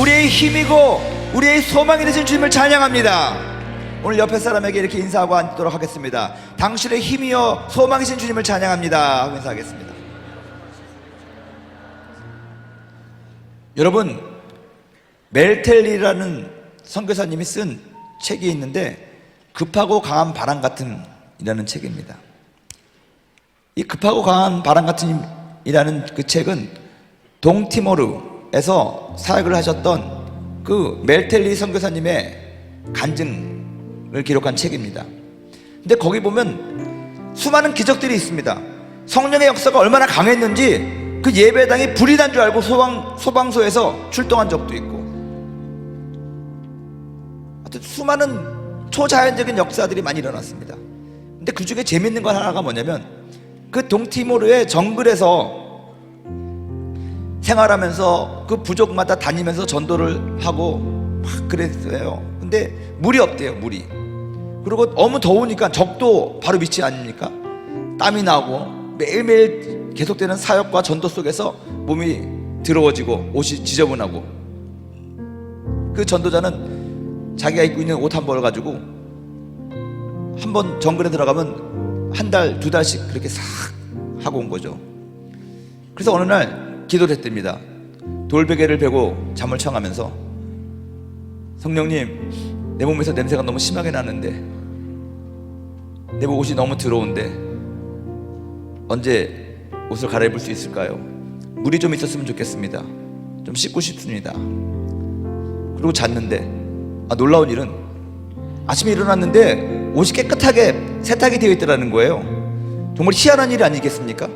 우리의 힘이고 우리의 소망이 되신 주님을 찬양합니다. 오늘 옆에 사람에게 이렇게 인사하고 앉도록 하겠습니다. 당신의 힘이여 소망이신 주님을 찬양합니다 하고 인사하겠습니다. 여러분, 멜텔리라는 선교사님이 쓴 책이 있는데 급하고 강한 바람 같은 이라는 책입니다. 이 급하고 강한 바람 같은 이라는 그 책은 동티모르에서 사역을 하셨던 그 멜텔리 선교사님의 간증을 기록한 책입니다. 근데 거기 보면 수많은 기적들이 있습니다. 성령의 역사가 얼마나 강했는지 그 예배당이 불이 난 줄 알고 소방소에서 출동한 적도 있고, 하여튼 수많은 초자연적인 역사들이 많이 일어났습니다. 근데 그 중에 재밌는 건 하나가 뭐냐면 그 동티모르의 정글에서 생활하면서 그 부족마다 다니면서 전도를 하고 막 그랬어요. 근데 물이 없대요, 물이. 그리고 너무 더우니까 적도 바로 밑이 아닙니까? 땀이 나고 매일매일 계속되는 사역과 전도 속에서 몸이 더러워지고 옷이 지저분하고, 그 전도자는 자기가 입고 있는 옷 한 벌을 가지고 한 번 정글에 들어가면 한 달, 두 달씩 그렇게 싹 하고 온 거죠. 그래서 어느 날 기도를 했답니다. 돌베개를 베고 잠을 청하면서, 성령님, 내 몸에서 냄새가 너무 심하게 나는데, 내 옷이 너무 더러운데 언제 옷을 갈아입을 수 있을까요? 물이 좀 있었으면 좋겠습니다. 좀 씻고 싶습니다. 그리고 잤는데 놀라운 일은 아침에 일어났는데 옷이 깨끗하게 세탁이 되어 있더라는 거예요. 정말 희한한 일이 아니겠습니까?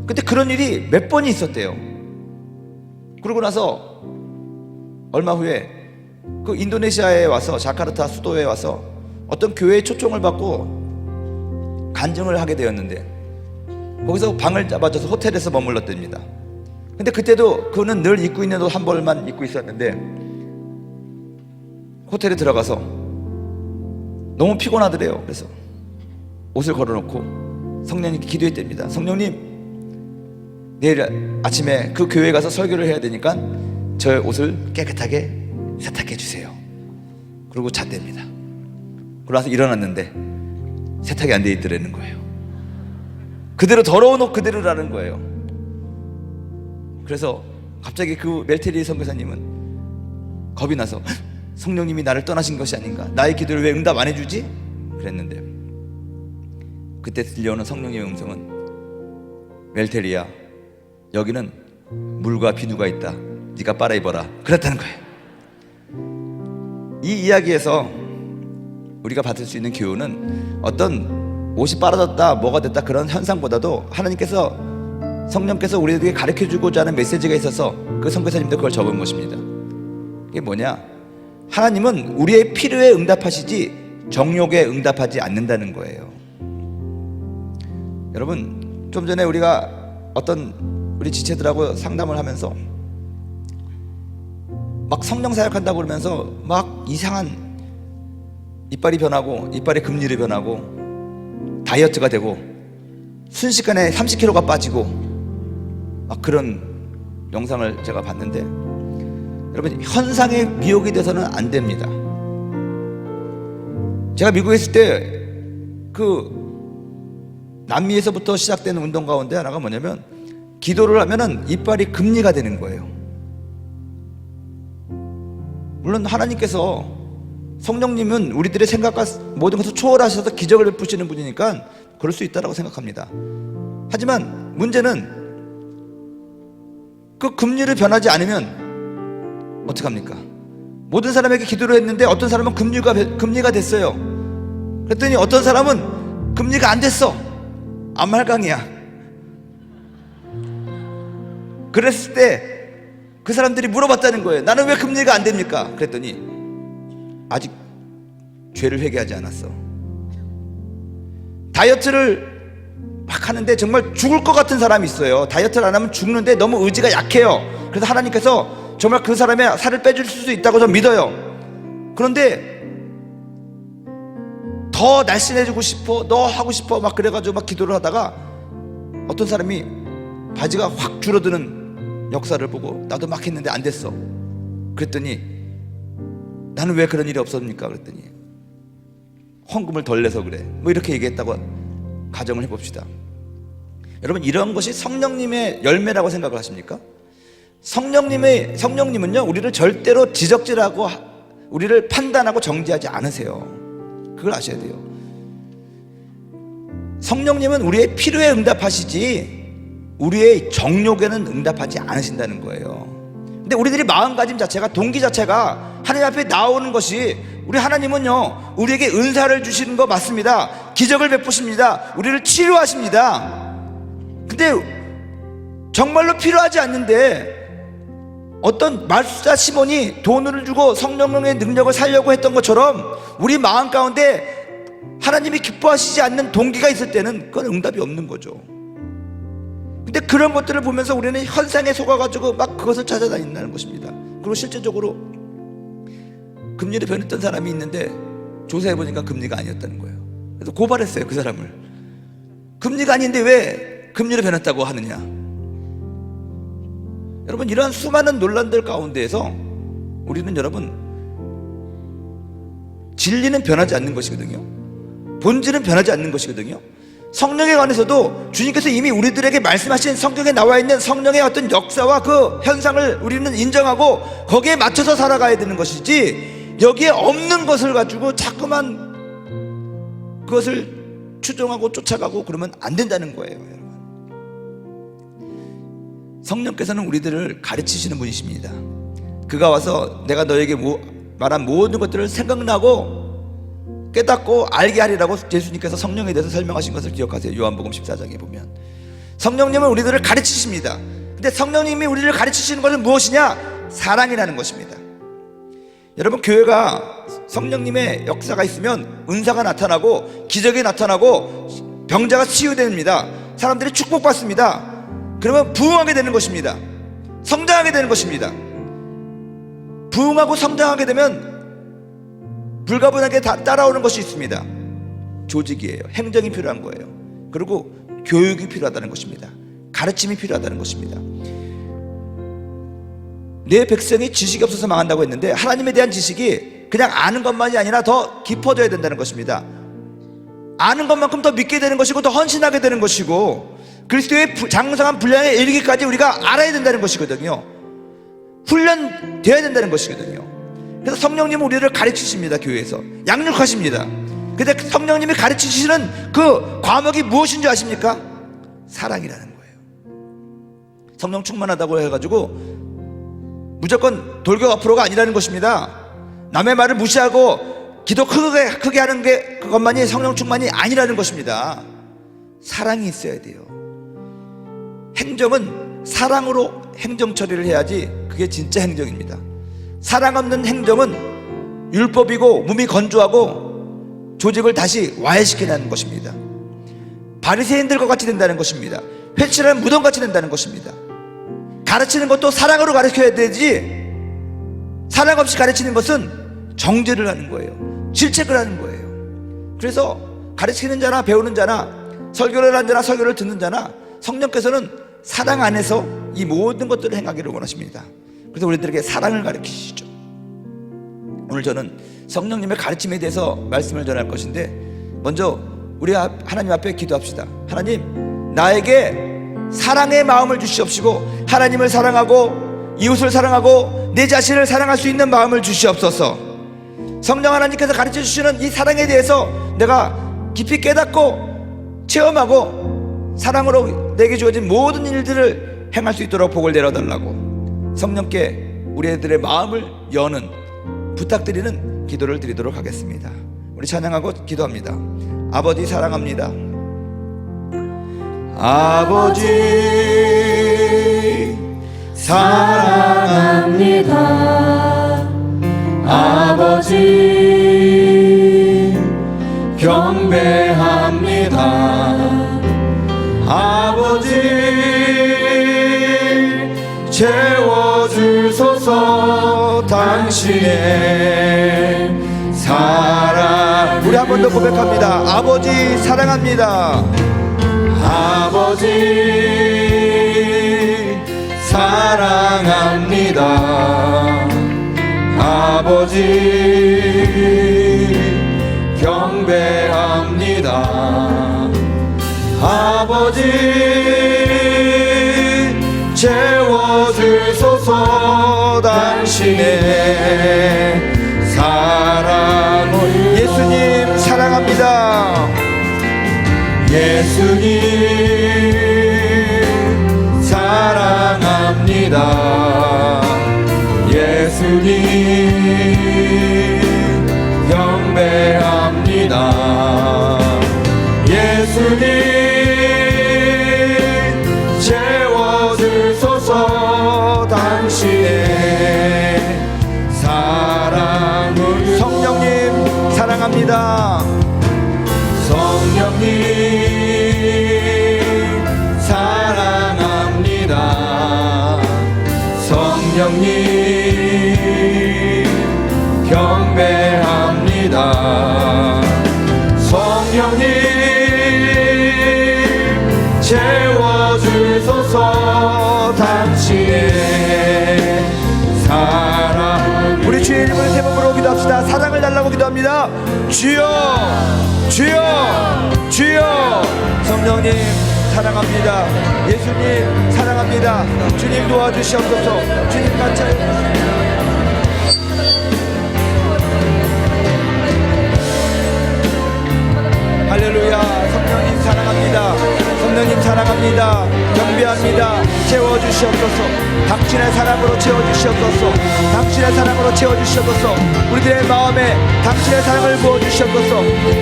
근데 그런 일이 몇 번이 있었대요. 그러고 나서 얼마 후에 그 인도네시아에 와서, 자카르타 수도에 와서 어떤 교회의 초청을 받고 간증을 하게 되었는데, 거기서 방을 잡아줘서 호텔에서 머물렀답니다. 근데 그때도 그는 늘 입고 있는 옷 한 벌만 입고 있었는데 호텔에 들어가서 너무 피곤하더래요. 그래서 옷을 걸어놓고 성령님께 기도했답니다. 성령님, 내일 아침에 그 교회에 가서 설교를 해야 되니까 저의 옷을 깨끗하게 세탁해 주세요. 그리고 잤답니다. 그러고 나서 일어났는데 세탁이 안 돼 있더라는 거예요. 그대로 더러운 옷 그대로라는 거예요. 그래서 갑자기 그 멜테리 선교사님은 겁이 나서 성령님이 나를 떠나신 것이 아닌가, 나의 기도를 왜 응답 안 해주지? 그랬는데 그때 들려오는 성령님의 음성은, 멜테리야, 여기는 물과 비누가 있다. 네가 빨아 입어라. 그랬다는 거예요. 이 이야기에서 우리가 받을 수 있는 교훈은 어떤 옷이 빨아졌다, 뭐가 됐다 그런 현상보다도 하나님께서, 성령께서 우리에게 가르쳐주고자 하는 메시지가 있어서 그 선교사님도 그걸 적은 것입니다. 이게 뭐냐? 하나님은 우리의 필요에 응답하시지 정욕에 응답하지 않는다는 거예요. 여러분, 좀 전에 우리가 어떤 우리 지체들하고 상담을 하면서 막 성령 사역한다고 그러면서 막 이상한 이빨이 변하고 이빨의 금리를 변하고 다이어트가 되고 순식간에 30kg가 빠지고 막 그런 영상을 제가 봤는데, 여러분, 현상에 미혹이 돼서는 안 됩니다. 제가 미국에 있을 때 그 남미에서부터 시작되는 운동 가운데 하나가 뭐냐면, 기도를 하면은 이빨이 금리가 되는 거예요. 물론 하나님께서, 성령님은 우리들의 생각과 모든 것을 초월하셔서 기적을 베푸시는 분이니까 그럴 수 있다고 생각합니다. 하지만 문제는 그 금리를 변하지 않으면 어떡합니까? 모든 사람에게 기도를 했는데 어떤 사람은 금리가 됐어요. 그랬더니 어떤 사람은 금리가 안 됐어. 암말강이야. 그랬을 때 그 사람들이 물어봤다는 거예요. 나는 왜 금리가 안 됩니까? 그랬더니 아직 죄를 회개하지 않았어. 다이어트를 막 하는데 정말 죽을 것 같은 사람이 있어요. 다이어트를 안 하면 죽는데 너무 의지가 약해요. 그래서 하나님께서 정말 그 사람의 살을 빼줄 수 있다고 저는 믿어요. 그런데 더 날씬해지고 싶어, 너 하고 싶어 막 그래가지고 막 기도를 하다가 어떤 사람이 바지가 확 줄어드는 역사를 보고 나도 막 했는데 안 됐어. 그랬더니 나는 왜 그런 일이 없었습니까? 그랬더니 헌금을 덜 내서 그래, 뭐 이렇게 얘기했다고 가정을 해봅시다. 여러분, 이런 것이 성령님의 열매라고 생각을 하십니까? 성령님은요, 우리를 절대로 지적질하고 우리를 판단하고 정죄하지 않으세요. 그걸 아셔야 돼요. 성령님은 우리의 필요에 응답하시지 우리의 정욕에는 응답하지 않으신다는 거예요. 근데 우리들이 마음가짐 자체가, 동기 자체가 하나님 앞에 나오는 것이, 우리 하나님은요 우리에게 은사를 주시는 거 맞습니다. 기적을 베푸십니다. 우리를 치료하십니다. 근데 정말로 필요하지 않는데 어떤 말수자 시몬이 돈을 주고 성령의 능력을 살려고 했던 것처럼 우리 마음 가운데 하나님이 기뻐하시지 않는 동기가 있을 때는 그건 응답이 없는 거죠. 근데 그런 것들을 보면서 우리는 현상에 속아가지고 막 그것을 찾아다닌다는 것입니다. 그리고 실제적으로 금리를 변했던 사람이 있는데 조사해보니까 금리가 아니었다는 거예요. 그래서 고발했어요, 그 사람을. 금리가 아닌데 왜 금리를 변했다고 하느냐. 여러분, 이러한 수많은 논란들 가운데에서 우리는, 여러분, 진리는 변하지 않는 것이거든요. 본질은 변하지 않는 것이거든요. 성령에 관해서도 주님께서 이미 우리들에게 말씀하신 성경에 나와 있는 성령의 어떤 역사와 그 현상을 우리는 인정하고 거기에 맞춰서 살아가야 되는 것이지, 여기에 없는 것을 가지고 자꾸만 그것을 추종하고 쫓아가고 그러면 안 된다는 거예요. 여러분, 성령께서는 우리들을 가르치시는 분이십니다. 그가 와서 내가 너에게 말한 모든 것들을 생각나고 깨닫고 알게 하리라고 예수님께서 성령에 대해서 설명하신 것을 기억하세요. 요한복음 14장에 보면 성령님은 우리들을 가르치십니다. 근데 성령님이 우리를 가르치시는 것은 무엇이냐? 사랑이라는 것입니다. 여러분, 교회가 성령님의 역사가 있으면 은사가 나타나고 기적이 나타나고 병자가 치유됩니다. 사람들이 축복받습니다. 그러면 부흥하게 되는 것입니다. 성장하게 되는 것입니다. 부흥하고 성장하게 되면 불가분하게 따라오는 것이 있습니다. 조직이에요. 행정이 필요한 거예요. 그리고 교육이 필요하다는 것입니다. 가르침이 필요하다는 것입니다. 내 백성이 지식이 없어서 망한다고 했는데 하나님에 대한 지식이 그냥 아는 것만이 아니라 더 깊어져야 된다는 것입니다. 아는 것만큼 더 믿게 되는 것이고 더 헌신하게 되는 것이고 그리스도의 장성한 분량에 이르기까지 우리가 알아야 된다는 것이거든요. 훈련되어야 된다는 것이거든요. 그래서 성령님은 우리를 가르치십니다. 교회에서 양육하십니다. 근데 성령님이 가르치시는 그 과목이 무엇인 줄 아십니까? 사랑이라는 거예요. 성령 충만하다고 해가지고 무조건 돌격 앞으로가 아니라는 것입니다. 남의 말을 무시하고 기도 크게 하는 게 그것만이 성령 충만이 아니라는 것입니다. 사랑이 있어야 돼요. 행정은 사랑으로 행정 처리를 해야지 그게 진짜 행정입니다. 사랑 없는 행정은 율법이고 몸이 건조하고 조직을 다시 와해시키는 것입니다. 바리새인들과 같이 된다는 것입니다. 회칠한 무덤같이 된다는 것입니다. 가르치는 것도 사랑으로 가르쳐야 되지, 사랑 없이 가르치는 것은 정죄를 하는 거예요. 질책을 하는 거예요. 그래서 가르치는 자나 배우는 자나 설교를 하는 자나 설교를 듣는 자나 성령께서는 사랑 안에서 이 모든 것들을 행하기를 원하십니다. 그래서 우리들에게 사랑을 가르치시죠. 오늘 저는 성령님의 가르침에 대해서 말씀을 전할 것인데, 먼저 우리 하나님 앞에 기도합시다. 하나님, 나에게 사랑의 마음을 주시옵시고 하나님을 사랑하고 이웃을 사랑하고 내 자신을 사랑할 수 있는 마음을 주시옵소서. 성령 하나님께서 가르쳐 주시는 이 사랑에 대해서 내가 깊이 깨닫고 체험하고 사랑으로 내게 주어진 모든 일들을 행할 수 있도록 복을 내려달라고 성령께 우리 애들의 마음을 여는 부탁드리는 기도를 드리도록 하겠습니다. 우리 찬양하고 기도합니다. 아버지 사랑합니다. 아버지 사랑합니다. 아버지 경배합니다. 아버지 채워주소서 당신의 사랑. 우리 한 번 더 고백합니다. 아버지 사랑합니다. 아버지 사랑합니다. 아버지 경배합니다. 아버지 채워주소서. 당신의 사랑을. 예수님 사랑합니다. 예수님 사랑합니다. 예수님 경배합니다. 예수님 채워주소서. 당신의 사랑을. 성령님 사랑합니다. 성령님 사랑합니다. 성령님 경배합니다. 성령님 채워주소서. 당신의 사랑. 우리 주의 이름을 세 번 부르고 기도합시다. 사랑을 달라고 기도합니다. 주여 주여 주여. 성령님 사랑합니다. 예수님 사랑합니다. 주님 도와주시옵소서. 주님 같이 할렐루야. 성령님 사랑합니다. 성령님 사랑합니다. 경배합니다. 채워주시옵소서. 당신의 사랑으로 채워주시옵소서. 당신의 사랑으로 채워주시옵소서. 우리들의 마음에 당신의 사랑을 부어주시옵소서.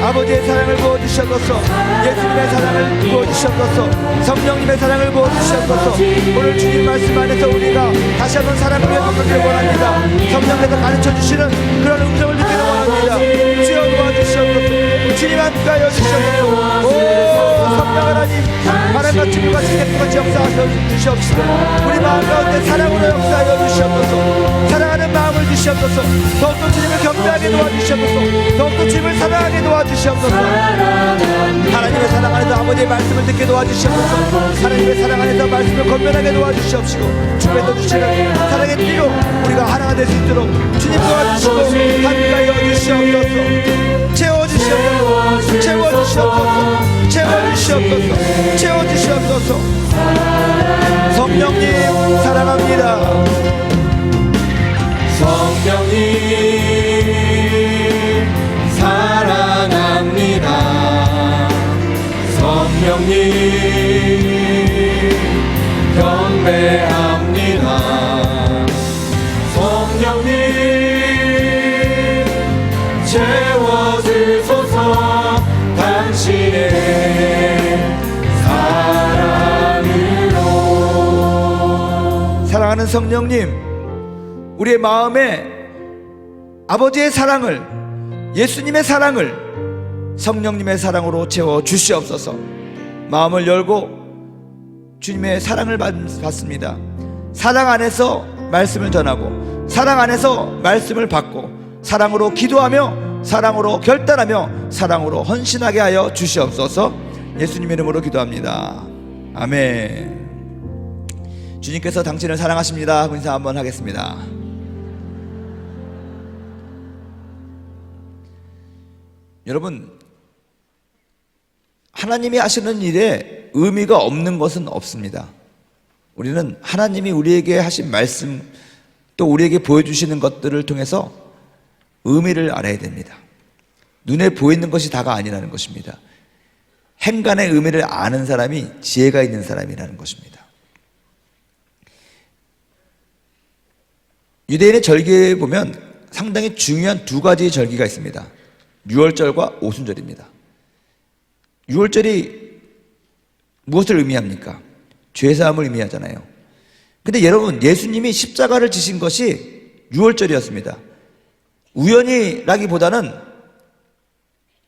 아버지의 사랑을 부어주시옵소서. 예수님의 사랑을 부어주시옵소서. 성령님의 사랑을 부어주시옵소서. 오늘 주님 말씀 안에서 우리가 다시 한번 사랑을 회복하기를 원합니다. 성령께서 가르쳐주시는 그런 음성을 듣기를 원합니다. 주여 도와주시옵소서. 주님 함께하여 주시옵소서. 오 성령 하나님, 바람같이 물같이 샘물같이 역사하여 주시옵소서. 우리 마음 가운데 사랑으로 역사하여 주시옵소서. 사랑하는 마음을 주시옵소서. 더욱더 주님을 경배하게 도와주시옵소서. 더욱더 주님을 사랑하게 도와주시옵소서. 하나님의 사랑 안에서 아버지의 말씀을 듣게 도와주시옵소서. 하나님의 사랑 안에서 말씀을 건면하게 도와주시옵시고, 주께서 주시는 사랑의 띠로 우리가 하나가 될 수 있도록 주님 도와주시고 함께하여 주시옵소서. 채워주시옵소서. 채워주시옵소서. 채워주시옵소서. 채워주시옵소서. 성령님 사랑합니다. 성령님 사랑합니다. 성령님 경배합니다. 성령님 채워주소서. 당신의 사랑으로. 사랑하는 성령님, 우리의 마음에 아버지의 사랑을, 예수님의 사랑을 성령님의 사랑으로 채워 주시옵소서. 마음을 열고 주님의 사랑을 받습니다. 사랑 안에서 말씀을 전하고, 사랑 안에서 말씀을 받고, 사랑으로 기도하며, 사랑으로 결단하며, 사랑으로 헌신하게 하여 주시옵소서. 예수님의 이름으로 기도합니다. 아멘. 주님께서 당신을 사랑하십니다 하고 인사 한번 하겠습니다. 여러분, 하나님이 하시는 일에 의미가 없는 것은 없습니다. 우리는 하나님이 우리에게 하신 말씀, 또 우리에게 보여주시는 것들을 통해서 의미를 알아야 됩니다. 눈에 보이는 것이 다가 아니라는 것입니다. 행간의 의미를 아는 사람이 지혜가 있는 사람이라는 것입니다. 유대인의 절기에 보면 상당히 중요한 두 가지 절기가 있습니다. 유월절과 오순절입니다. 유월절이 무엇을 의미합니까? 죄사함을 의미하잖아요. 근데 여러분, 예수님이 십자가를 지신 것이 유월절이었습니다. 우연이라기보다는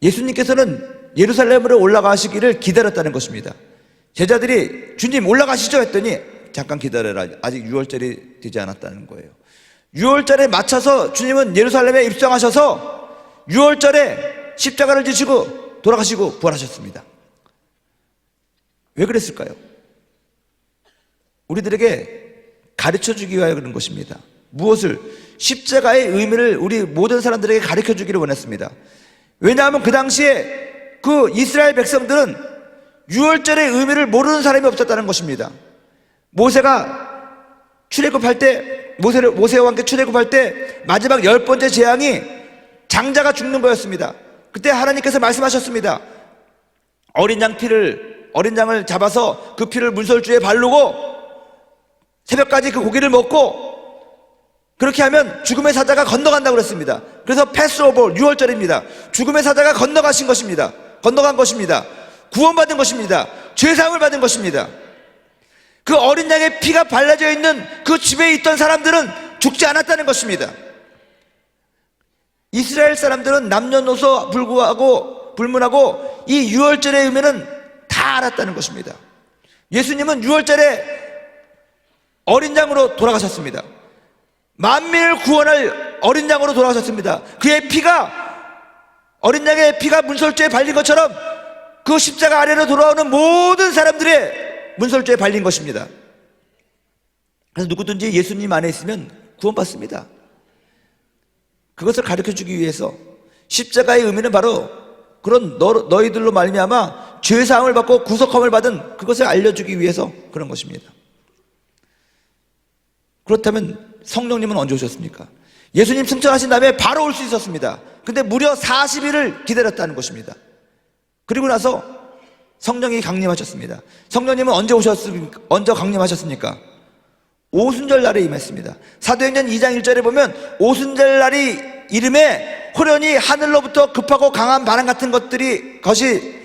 예수님께서는 예루살렘으로 올라가시기를 기다렸다는 것입니다. 제자들이 주님 올라가시죠 했더니 잠깐 기다려라, 아직 유월절이 되지 않았다는 거예요. 유월절에 맞춰서 주님은 예루살렘에 입성하셔서 유월절에 십자가를 지시고 돌아가시고 부활하셨습니다. 왜 그랬을까요? 우리들에게 가르쳐주기 위하여 그런 것입니다. 무엇을? 십자가의 의미를 우리 모든 사람들에게 가르쳐 주기를 원했습니다. 왜냐하면 그 당시에 그 이스라엘 백성들은 유월절의 의미를 모르는 사람이 없었다는 것입니다. 모세가 출애굽할 때, 모세와 함께 출애굽할 때 마지막 10번째 재앙이 장자가 죽는 거였습니다. 그때 하나님께서 말씀하셨습니다. 어린 양을 잡아서 그 피를 문설주에 바르고 새벽까지 그 고기를 먹고 그렇게 하면 죽음의 사자가 건너간다고 그랬습니다. 그래서 패스오버, 유월절입니다. 죽음의 사자가 건너간 것입니다. 구원받은 것입니다. 죄사함을 받은 것입니다. 그 어린 양의 피가 발라져 있는 그 집에 있던 사람들은 죽지 않았다는 것입니다. 이스라엘 사람들은 남녀노소 불문하고 이 유월절의 의미는 다 알았다는 것입니다. 예수님은 유월절에 어린 양으로 돌아가셨습니다. 만민을 구원할 어린 양으로 돌아가셨습니다. 어린 양의 피가 문설주에 발린 것처럼 그 십자가 아래로 돌아오는 모든 사람들의 문설주에 발린 것입니다. 그래서 누구든지 예수님 안에 있으면 구원받습니다. 그것을 가르쳐주기 위해서 십자가의 의미는 바로 그런 너희들로 말미암아 죄사함을 받고 구속함을 받은 그것을 알려주기 위해서 그런 것입니다. 그렇다면 성령님은 언제 오셨습니까? 예수님 승천하신 다음에 바로 올 수 있었습니다. 근데 무려 40일을 기다렸다는 것입니다. 그리고 나서 성령이 강림하셨습니다. 성령님은 언제 강림하셨습니까? 오순절 날에 임했습니다. 사도행전 2장 1절에 보면 오순절 날이 이름에 호련히 하늘로부터 급하고 강한 바람 같은 것이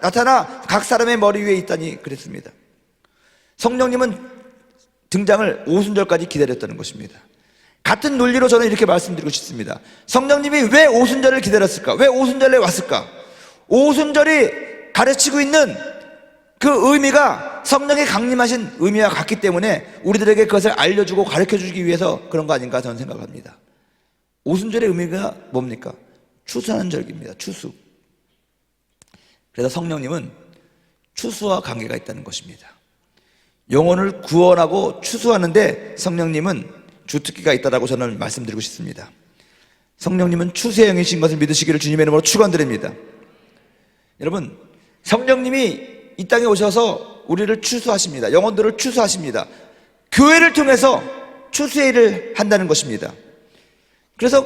나타나 각 사람의 머리 위에 있다니 그랬습니다. 성령님은 등장을 오순절까지 기다렸다는 것입니다. 같은 논리로 저는 이렇게 말씀드리고 싶습니다. 성령님이 왜 오순절을 기다렸을까? 왜 오순절에 왔을까? 오순절이 가르치고 있는 그 의미가 성령이 강림하신 의미와 같기 때문에 우리들에게 그것을 알려주고 가르쳐주기 위해서 그런 거 아닌가 저는 생각합니다. 오순절의 의미가 뭡니까? 추수하는 절기입니다. 추수. 그래서 성령님은 추수와 관계가 있다는 것입니다. 영혼을 구원하고 추수하는데 성령님은 주특기가 있다고 저는 말씀드리고 싶습니다. 성령님은 추수의 영이신 것을 믿으시기를 주님의 이름으로 축원드립니다. 여러분, 성령님이 이 땅에 오셔서 우리를 추수하십니다. 영혼들을 추수하십니다. 교회를 통해서 추수의 일을 한다는 것입니다. 그래서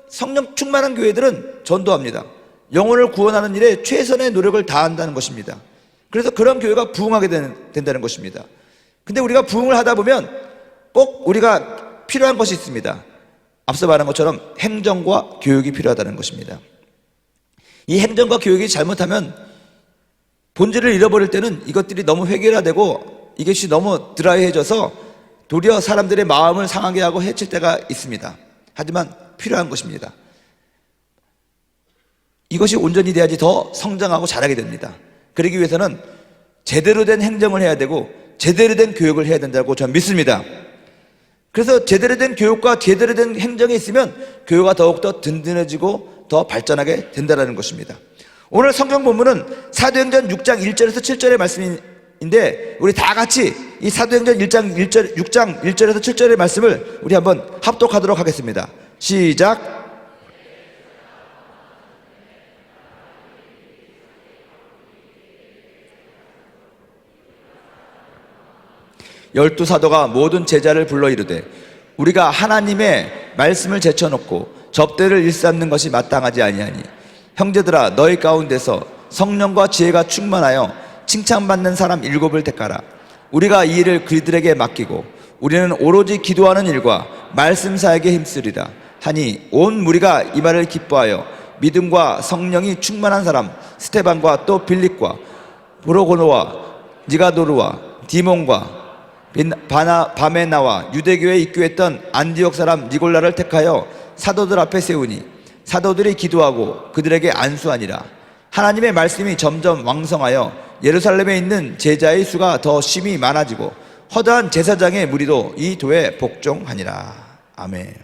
성령 충만한 교회들은 전도합니다. 영혼을 구원하는 일에 최선의 노력을 다한다는 것입니다. 그래서 그런 교회가 부흥하게 된다는 것입니다. 근데 우리가 부흥을 하다 보면 꼭 우리가 필요한 것이 있습니다. 앞서 말한 것처럼 행정과 교육이 필요하다는 것입니다. 이 행정과 교육이 잘못하면 본질을 잃어버릴 때는 이것들이 너무 획일화되고 이것이 너무 드라이해져서 도리어 사람들의 마음을 상하게 하고 해칠 때가 있습니다. 하지만 필요한 것입니다. 이것이 온전히 돼야지 더 성장하고 자라게 됩니다. 그러기 위해서는 제대로 된 행정을 해야 되고 제대로 된 교육을 해야 된다고 저는 믿습니다. 그래서 제대로 된 교육과 제대로 된 행정이 있으면 교회가 더욱더 든든해지고 더 발전하게 된다는 것입니다. 오늘 성경 본문은 사도행전 6장 1절에서 7절의 말씀인데 우리 다 같이 이 사도행전 6장 1절에서 7절의 말씀을 우리 한번 합독하도록 하겠습니다. 시작. 열두 사도가 모든 제자를 불러 이르되 우리가 하나님의 말씀을 제쳐놓고 접대를 일삼는 것이 마땅하지 아니하니 형제들아 너희 가운데서 성령과 지혜가 충만하여 칭찬받는 사람 7을 택하라. 우리가 이 일을 그들에게 맡기고 우리는 오로지 기도하는 일과 말씀 사역에 힘쓰리라 하니 온 무리가 이 말을 기뻐하여 믿음과 성령이 충만한 사람 스테반과 또 빌립과 브로고노와 니가도르와 디몬과 바메나와 유대교에 입교했던 안디옥 사람 니골라를 택하여 사도들 앞에 세우니 사도들이 기도하고 그들에게 안수하니라. 하나님의 말씀이 점점 왕성하여 예루살렘에 있는 제자의 수가 더 심히 많아지고 허다한 제사장의 무리도 이 도에 복종하니라. 아멘.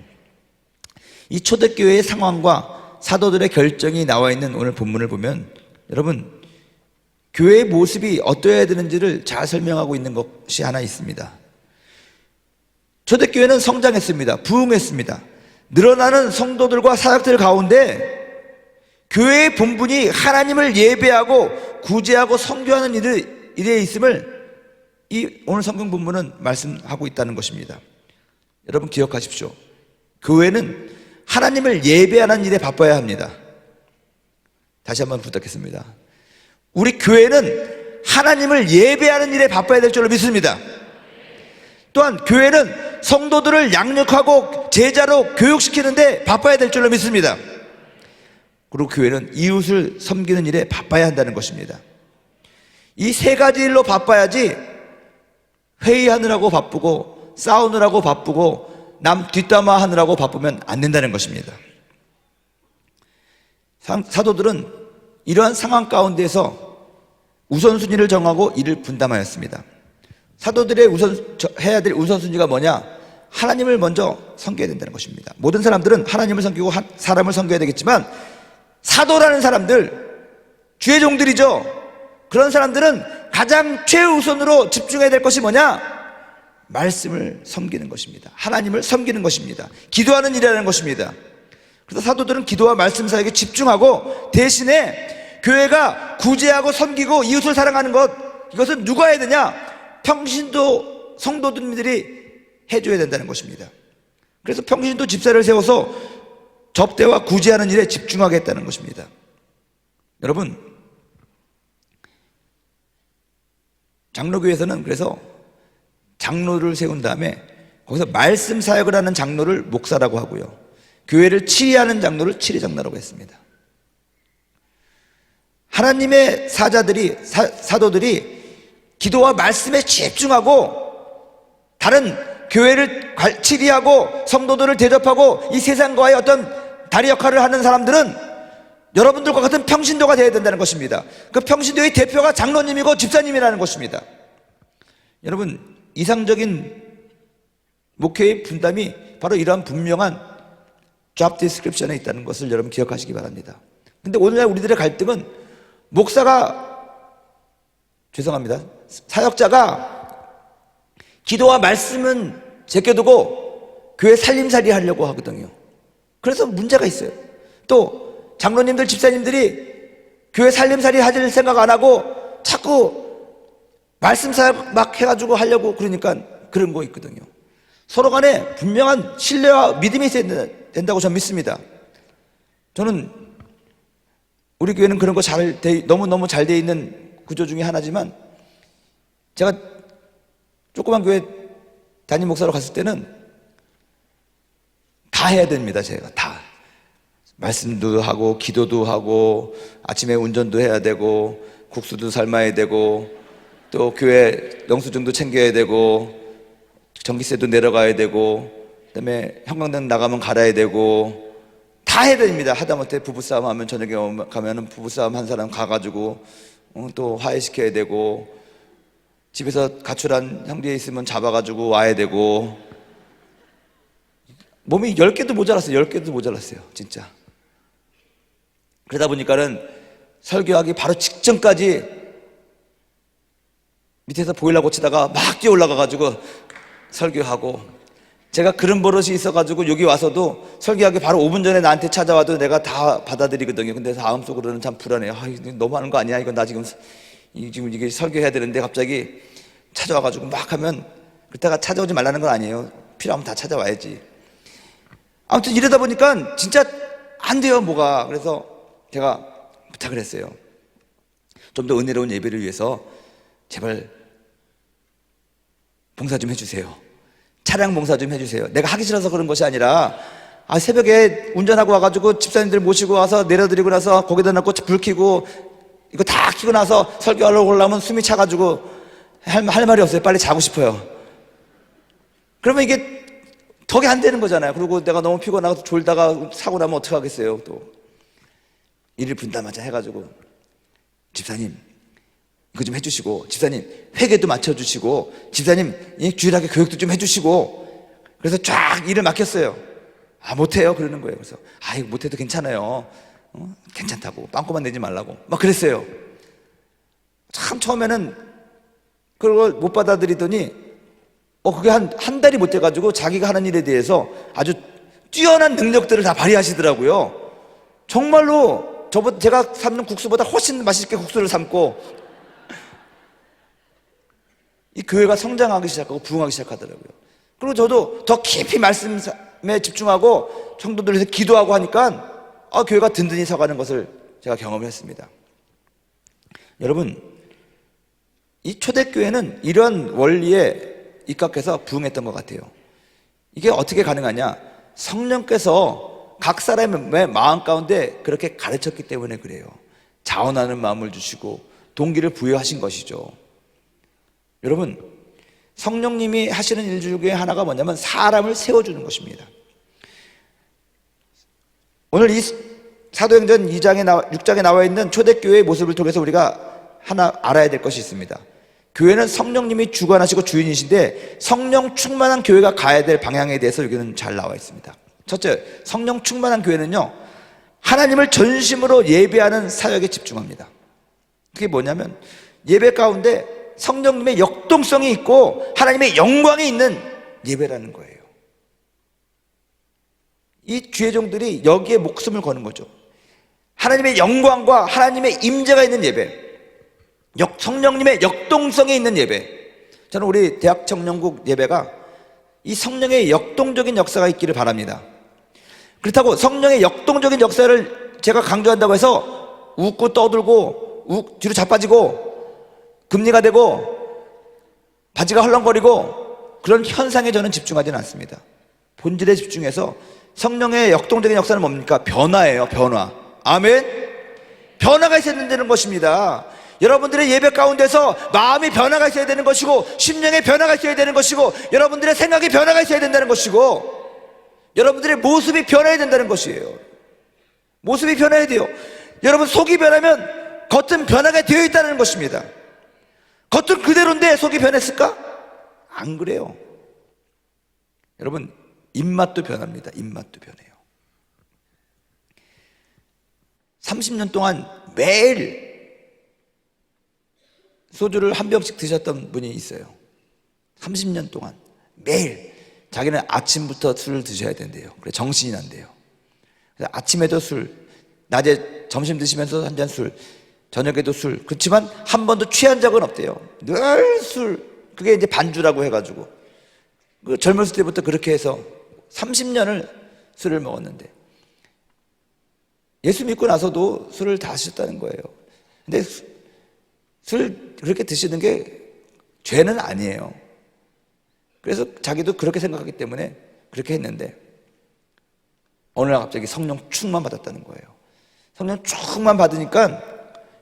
이 초대교회의 상황과 사도들의 결정이 나와 있는 오늘 본문을 보면 여러분 교회의 모습이 어떠해야 되는지를 잘 설명하고 있는 것이 하나 있습니다. 초대교회는 성장했습니다. 부흥했습니다. 늘어나는 성도들과 사역들 가운데 교회의 본분이 하나님을 예배하고 구제하고 선교하는 일에 있음을 이 오늘 성경 본문은 말씀하고 있다는 것입니다. 여러분 기억하십시오. 교회는 하나님을 예배하는 일에 바빠야 합니다. 다시 한번 부탁했습니다. 우리 교회는 하나님을 예배하는 일에 바빠야 될 줄로 믿습니다. 또한 교회는 성도들을 양육하고 제자로 교육시키는데 바빠야 될 줄로 믿습니다. 그리고 교회는 이웃을 섬기는 일에 바빠야 한다는 것입니다. 이 세 가지 일로 바빠야지 회의하느라고 바쁘고 싸우느라고 바쁘고 남 뒷담화 하느라고 바쁘면 안 된다는 것입니다. 사도들은 이러한 상황 가운데서 우선순위를 정하고 일을 분담하였습니다. 사도들의 해야 될 우선순위가 뭐냐? 하나님을 먼저 섬겨야 된다는 것입니다. 모든 사람들은 하나님을 섬기고 사람을 섬겨야 되겠지만 사도라는 사람들, 주의 종들이죠. 그런 사람들은 가장 최우선으로 집중해야 될 것이 뭐냐? 말씀을 섬기는 것입니다. 하나님을 섬기는 것입니다. 기도하는 일이라는 것입니다. 그래서 사도들은 기도와 말씀 사역에 집중하고 대신에 교회가 구제하고 섬기고 이웃을 사랑하는 것, 이것은 누가 해야 되냐? 평신도 성도들이 해줘야 된다는 것입니다. 그래서 평신도 집사를 세워서 접대와 구제하는 일에 집중하겠다는 것입니다. 여러분, 장로교에서는 그래서 장로를 세운 다음에 거기서 말씀 사역을 하는 장로를 목사라고 하고요, 교회를 치리하는 장로를 치리장로라고 했습니다. 하나님의 사도들이 기도와 말씀에 집중하고 다른 교회를 치리하고 성도들을 대접하고 이 세상과의 어떤 다리 역할을 하는 사람들은 여러분들과 같은 평신도가 되어야 된다는 것입니다. 그 평신도의 대표가 장로님이고 집사님이라는 것입니다. 여러분, 이상적인 목회의 분담이 바로 이러한 분명한 job description에 있다는 것을 여러분 기억하시기 바랍니다. 근데 오늘날 우리들의 갈등은 사역자가 기도와 말씀은 제껴두고 교회 살림살이 하려고 하거든요. 그래서 문제가 있어요. 또 장로님들, 집사님들이 교회 살림살이 하실 생각 안 하고 자꾸 말씀 사역 막 해가지고 하려고 그러니까 그런 거 있거든요. 서로 간에 분명한 신뢰와 믿음이 있어야 된다고 저는 믿습니다. 저는 우리 교회는 그런 거 너무너무 잘 돼 있는 구조 중에 하나지만, 제가 조그만 교회 담임 목사로 갔을 때는 다 해야 됩니다. 제가 다 말씀도 하고 기도도 하고 아침에 운전도 해야 되고 국수도 삶아야 되고 또 교회 영수증도 챙겨야 되고 전기세도 내려가야 되고 그다음에 형광등 나가면 갈아야 되고 다 해야 됩니다. 하다못해 부부싸움 하면 저녁에 가면은 부부싸움 한 사람 가가지고 또 화해시켜야 되고, 집에서 가출한 형제 있으면 잡아가지고 와야 되고, 몸이 10개도 모자랐어요. 10개도 모자랐어요. 진짜. 그러다 보니까는 설교하기 바로 직전까지 밑에서 보일러 고치다가 막 뛰어 올라가가지고 설교하고, 제가 그런 버릇이 있어가지고 여기 와서도 설교하기 바로 5분 전에 나한테 찾아와도 내가 다 받아들이거든요. 근데 마음속으로는 참 불안해요. 이거 너무하는 거 아니야? 이거 나 지금 이게 설교해야 되는데 갑자기 찾아와가지고 막 하면, 그때가 찾아오지 말라는 건 아니에요. 필요하면 다 찾아와야지. 아무튼 이러다 보니까 진짜 안 돼요, 뭐가. 그래서 제가 부탁을 했어요. 좀 더 은혜로운 예배를 위해서 제발 봉사 좀 해주세요. 차량 봉사 좀 해주세요. 내가 하기 싫어서 그런 것이 아니라, 새벽에 운전하고 와가지고 집사님들 모시고 와서 내려드리고 나서 거기다 놓고 불 켜고 이거 다 켜고 나서 설교하려고 올라오면 숨이 차가지고 할 말이 없어요. 빨리 자고 싶어요. 그러면 이게 덕이 안 되는 거잖아요. 그리고 내가 너무 피곤하고 졸다가 사고 나면 어떡하겠어요. 또 일을 분담하자 해가지고, 집사님 이거 좀 해주시고, 집사님 회계도 맞춰주시고, 집사님 주일학교 교육도 좀 해주시고, 그래서 쫙 일을 맡겼어요. 못해요 그러는 거예요. 그래서 이거 못해도 괜찮아요. 괜찮다고, 빵꾸만 내지 말라고 막 그랬어요. 참 처음에는 그걸 못 받아들이더니 그게 한 달이 못 돼가지고 자기가 하는 일에 대해서 아주 뛰어난 능력들을 다 발휘하시더라고요. 정말로 제가 삶는 국수보다 훨씬 맛있게 국수를 삶고, 이 교회가 성장하기 시작하고 부흥하기 시작하더라고요. 그리고 저도 더 깊이 말씀에 집중하고 성도들에서 기도하고 하니까 교회가 든든히 서가는 것을 제가 경험했습니다. 여러분, 이 초대교회는 이런 원리에 입각해서 부흥했던 것 같아요. 이게 어떻게 가능하냐? 성령께서 각 사람의 마음 가운데 그렇게 가르쳤기 때문에 그래요. 자원하는 마음을 주시고 동기를 부여하신 것이죠. 여러분, 성령님이 하시는 일 중에 하나가 뭐냐면 사람을 세워주는 것입니다. 오늘 이 사도행전 6장에 나와 있는 초대교회의 모습을 통해서 우리가 하나 알아야 될 것이 있습니다. 교회는 성령님이 주관하시고 주인이신데, 성령 충만한 교회가 가야 될 방향에 대해서 여기는 잘 나와 있습니다. 첫째, 성령 충만한 교회는요, 하나님을 전심으로 예배하는 사역에 집중합니다. 그게 뭐냐면 예배 가운데 성령님의 역동성이 있고 하나님의 영광이 있는 예배라는 거예요. 이 주의종들이 여기에 목숨을 거는 거죠. 하나님의 영광과 하나님의 임재가 있는 예배, 성령님의 역동성이 있는 예배. 저는 우리 대학 청년국 예배가 이 성령의 역동적인 역사가 있기를 바랍니다. 그렇다고 성령의 역동적인 역사를 제가 강조한다고 해서 웃고 떠들고 뒤로 자빠지고 금리가 되고 바지가 헐렁거리고 그런 현상에 저는 집중하지는 않습니다. 본질에 집중해서 성령의 역동적인 역사는 뭡니까? 변화예요. 변화. 아멘. 변화가 있어야 된다는 것입니다. 여러분들의 예배 가운데서 마음이 변화가 있어야 되는 것이고, 심령의 변화가 있어야 되는 것이고, 여러분들의 생각이 변화가 있어야 된다는 것이고, 여러분들의 모습이 변해야 된다는 것이에요. 모습이 변해야 돼요. 여러분, 속이 변하면 겉은 변하게 되어 있다는 것입니다. 겉은 그대로인데 속이 변했을까? 안 그래요. 여러분, 입맛도 변합니다. 입맛도 변해요. 30년 동안 매일 소주를 한 병씩 드셨던 분이 있어요. 30년 동안 매일 자기는 아침부터 술을 드셔야 된대요. 그래, 정신이 난대요. 그래서 아침에도 술, 낮에 점심 드시면서 한 잔 술, 저녁에도 술. 그렇지만 한 번도 취한 적은 없대요. 늘 술. 그게 이제 반주라고 해가지고 그 젊었을 때부터 그렇게 해서 30년을 술을 먹었는데, 예수 믿고 나서도 술을 다 드셨다는 거예요. 근데 술 그렇게 드시는 게 죄는 아니에요. 그래서 자기도 그렇게 생각하기 때문에 그렇게 했는데, 어느 날 갑자기 성령 충만 받았다는 거예요. 성령 충만 받으니까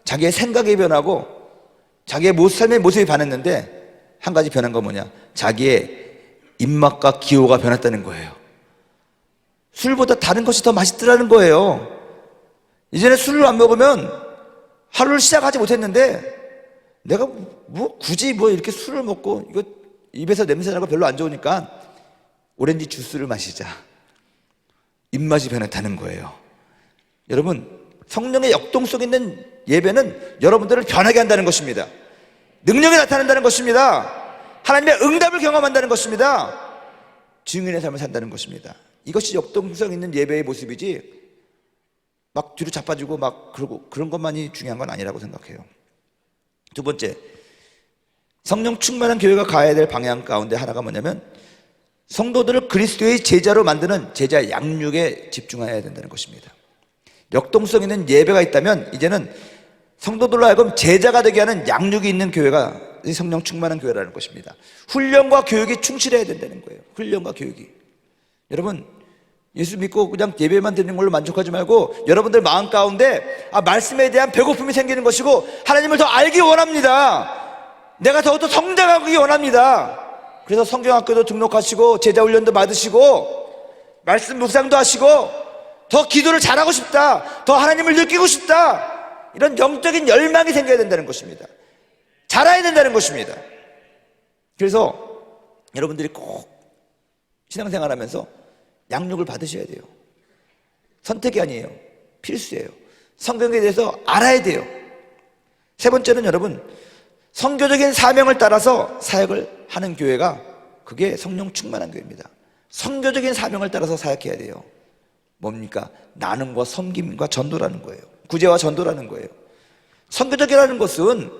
자기의 생각이 변하고 자기의 삶의 모습이 변했는데, 한 가지 변한 건 뭐냐? 자기의 입맛과 기호가 변했다는 거예요. 술보다 다른 것이 더 맛있더라는 거예요. 이전에 술을 안 먹으면 하루를 시작하지 못했는데, 내가 굳이 이렇게 술을 먹고 이거 입에서 냄새 나고 별로 안 좋으니까 오렌지 주스를 마시자. 입맛이 변했다는 거예요. 여러분, 성령의 역동성 있는 예배는 여러분들을 변하게 한다는 것입니다. 능력이 나타난다는 것입니다. 하나님의 응답을 경험한다는 것입니다. 증인의 삶을 산다는 것입니다. 이것이 역동성 있는 예배의 모습이지, 막 뒤로 자빠지고 막 그러고 그런 것만이 중요한 건 아니라고 생각해요. 두 번째, 성령 충만한 교회가 가야 될 방향 가운데 하나가 뭐냐면, 성도들을 그리스도의 제자로 만드는 제자 양육에 집중해야 된다는 것입니다. 역동성 있는 예배가 있다면 이제는 성도들로 하여금 제자가 되게 하는 양육이 있는 교회가 성령 충만한 교회라는 것입니다. 훈련과 교육이 충실해야 된다는 거예요. 훈련과 교육이. 여러분, 예수 믿고 그냥 예배만 드리는 걸로 만족하지 말고 여러분들 마음 가운데 말씀에 대한 배고픔이 생기는 것이고, 하나님을 더 알기 원합니다. 내가 더욱더 성장하기 원합니다. 그래서 성경학교도 등록하시고 제자 훈련도 받으시고 말씀 묵상도 하시고 더 기도를 잘하고 싶다, 더 하나님을 느끼고 싶다, 이런 영적인 열망이 생겨야 된다는 것입니다. 자라야 된다는 것입니다. 그래서 여러분들이 꼭 신앙생활하면서 양육을 받으셔야 돼요. 선택이 아니에요. 필수예요. 성경에 대해서 알아야 돼요. 세 번째는 여러분, 선교적인 사명을 따라서 사역을 하는 교회가 그게 성령 충만한 교회입니다. 선교적인 사명을 따라서 사역해야 돼요. 뭡니까? 나눔과 섬김과 전도라는 거예요. 구제와 전도라는 거예요. 선교적이라는 것은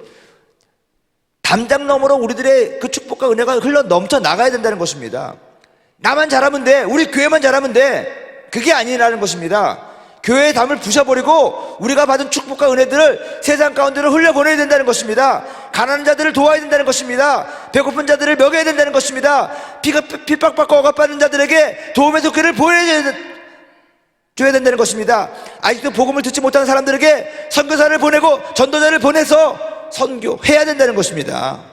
담장 너머로 우리들의 그 축복과 은혜가 흘러 넘쳐 나가야 된다는 것입니다. 나만 잘하면 돼, 우리 교회만 잘하면 돼, 그게 아니라는 것입니다. 교회의 담을 부셔버리고 우리가 받은 축복과 은혜들을 세상 가운데로 흘려보내야 된다는 것입니다. 가난한 자들을 도와야 된다는 것입니다. 배고픈 자들을 먹여야 된다는 것입니다. 핍박받고 억압받는 자들에게 도움의 손길을 보여줘야 된다는 것입니다. 아직도 복음을 듣지 못하는 사람들에게 선교사를 보내고 전도자를 보내서 선교해야 된다는 것입니다.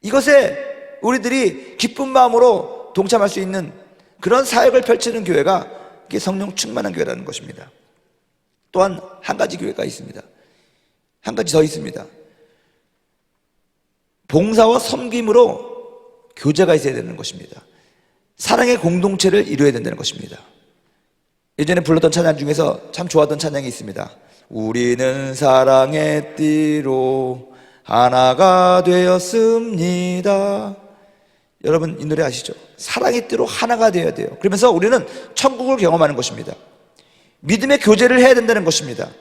이것에 우리들이 기쁜 마음으로 동참할 수 있는 그런 사역을 펼치는 교회가 이게 성령 충만한 교회라는 것입니다. 또한 한 가지 교회가 있습니다. 한 가지 더 있습니다. 봉사와 섬김으로 교제가 있어야 되는 것입니다. 사랑의 공동체를 이루어야 된다는 것입니다. 예전에 불렀던 찬양 중에서 참 좋아하던 찬양이 있습니다. 우리는 사랑의 띠로 하나가 되었습니다. 여러분 이 노래 아시죠? 사랑의 띠로 하나가 되어야 돼요. 그러면서 우리는 천국을 경험하는 것입니다. 믿음의 교제를 해야 된다는 것입니다.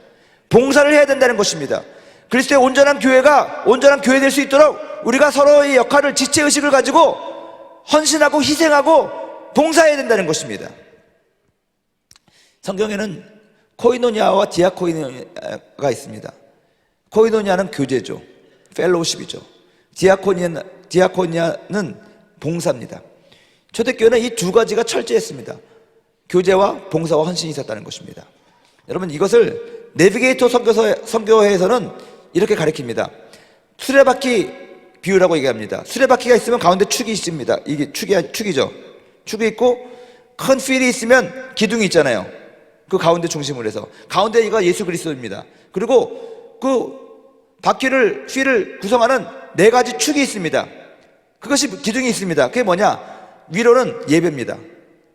봉사를 해야 된다는 것입니다. 그리스도의 온전한 교회가 온전한 교회 될 수 있도록 우리가 서로의 역할을, 지체의식을 가지고 헌신하고 희생하고 봉사해야 된다는 것입니다. 성경에는 코이노니아와 디아코니아가 있습니다. 코이노니아는 교제죠. 펠로우십이죠. 디아코니아는 봉사입니다. 초대교회는 이 두 가지가 철저했습니다. 교제와 봉사와 헌신이 있었다는 것입니다. 여러분 이것을 내비게이터 선교회에서는 이렇게 가르칩니다. 수레바퀴 비유라고 얘기합니다. 수레바퀴가 있으면 가운데 축이 있습니다. 이게 축이죠. 축이 있고 큰 휠이 있으면 기둥이 있잖아요. 그 가운데 중심으로 해서 가운데가 예수 그리스도입니다. 그리고 그 휠을 구성하는 네 가지 축이 있습니다. 그것이 기둥이 있습니다. 그게 뭐냐? 위로는 예배입니다.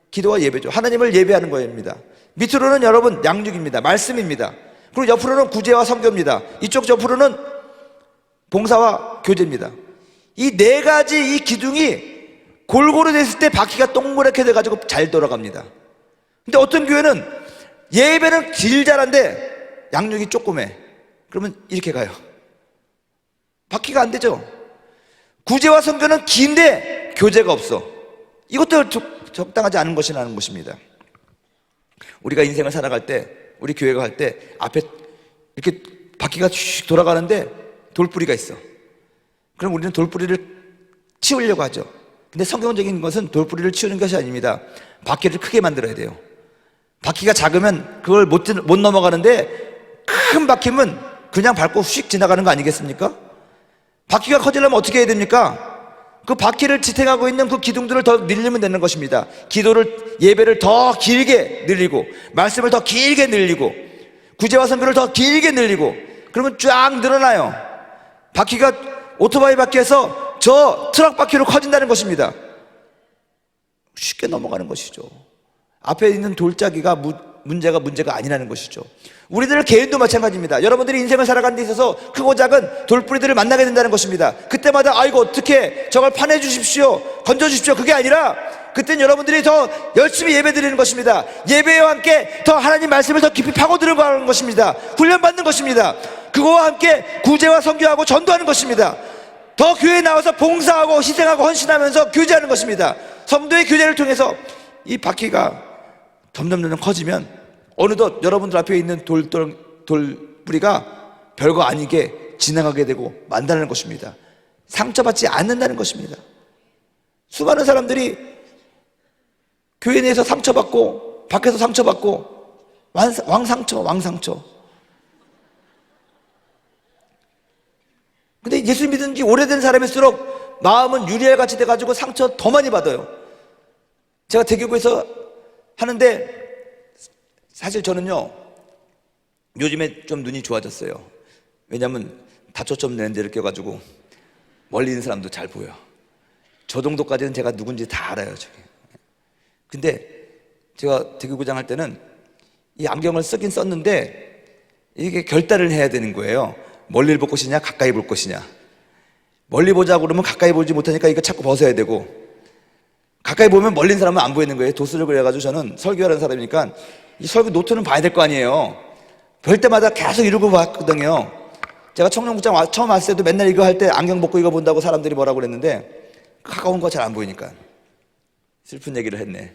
기도와 예배죠. 하나님을 예배하는 거입니다. 밑으로는 여러분 양육입니다. 말씀입니다. 그리고 옆으로는 구제와 선교입니다. 이쪽 옆으로는 봉사와 교제입니다. 이 네 가지 이 기둥이 골고루 됐을 때 바퀴가 동그랗게 돼가지고 잘 돌아갑니다. 근데 어떤 교회는 예배는 길잘한데 양육이 조그매. 그러면 이렇게 가요. 바퀴가 안 되죠. 구제와 선교는 긴데 교제가 없어. 이것도 적당하지 않은 것이라는 것입니다. 우리가 인생을 살아갈 때, 우리 교회가 갈 때 앞에 이렇게 바퀴가 슉 돌아가는데 돌뿌리가 있어. 그럼 우리는 돌뿌리를 치우려고 하죠. 근데 성경적인 것은 돌뿌리를 치우는 것이 아닙니다. 바퀴를 크게 만들어야 돼요. 바퀴가 작으면 그걸 못 넘어가는데 큰 바퀴면 그냥 밟고 휙 지나가는 거 아니겠습니까? 바퀴가 커지려면 어떻게 해야 됩니까? 그 바퀴를 지탱하고 있는 그 기둥들을 더 늘리면 되는 것입니다. 기도를, 예배를 더 길게 늘리고 말씀을 더 길게 늘리고 구제와 선교를 더 길게 늘리고 그러면 쫙 늘어나요. 바퀴가 오토바이 바퀴에서 저 트럭 바퀴로 커진다는 것입니다. 쉽게 넘어가는 것이죠. 앞에 있는 돌짜기가 문제가 아니라는 것이죠. 우리들 개인도 마찬가지입니다. 여러분들이 인생을 살아가는 데 있어서 크고 작은 돌뿌리들을 만나게 된다는 것입니다. 그때마다 아이고 어떻게 저걸 파내 주십시오, 건져 주십시오, 그게 아니라 그땐 여러분들이 더 열심히 예배 드리는 것입니다. 예배와 함께 더 하나님 말씀을 더 깊이 파고들어가는 것입니다. 훈련받는 것입니다. 그거와 함께 구제와 선교하고 전도하는 것입니다. 더 교회에 나와서 봉사하고 희생하고 헌신하면서 교제하는 것입니다. 성도의 교제를 통해서 이 바퀴가 점점 커지면 어느덧 여러분들 앞에 있는 돌뿌리가 별거 아니게 지나가게 되고 만다는 것입니다. 상처받지 않는다는 것입니다. 수많은 사람들이 교회 내에서 상처받고 밖에서 상처받고 왕상처. 근데 예수 믿은 지 오래된 사람일수록 마음은 유리알같이 돼가지고 상처 더 많이 받아요. 제가 대교구에서 하는데 사실 저는요 요즘에 좀 눈이 좋아졌어요. 왜냐하면 다초점 렌즈를 껴가지고 멀리 있는 사람도 잘 보여. 저 정도까지는 제가 누군지 다 알아요. 저게. 근데 제가 대교구장 할 때는 이 안경을 쓰긴 썼는데 이게 결단을 해야 되는 거예요. 멀리를 볼 것이냐 가까이 볼 것이냐. 멀리 보자고 그러면 가까이 보지 못하니까 이거 자꾸 벗어야 되고, 가까이 보면 멀린 사람은 안 보이는 거예요. 도스를 그래가지고 저는 설교하는 사람이니까 이 설교 노트는 봐야 될 거 아니에요. 볼 때마다 계속 이러고 봤거든요. 제가 청년국장 처음 왔을 때도 맨날 이거 할 때 안경 벗고 이거 본다고 사람들이 뭐라고 그랬는데, 가까운 거 잘 안 보이니까 슬픈 얘기를 했네.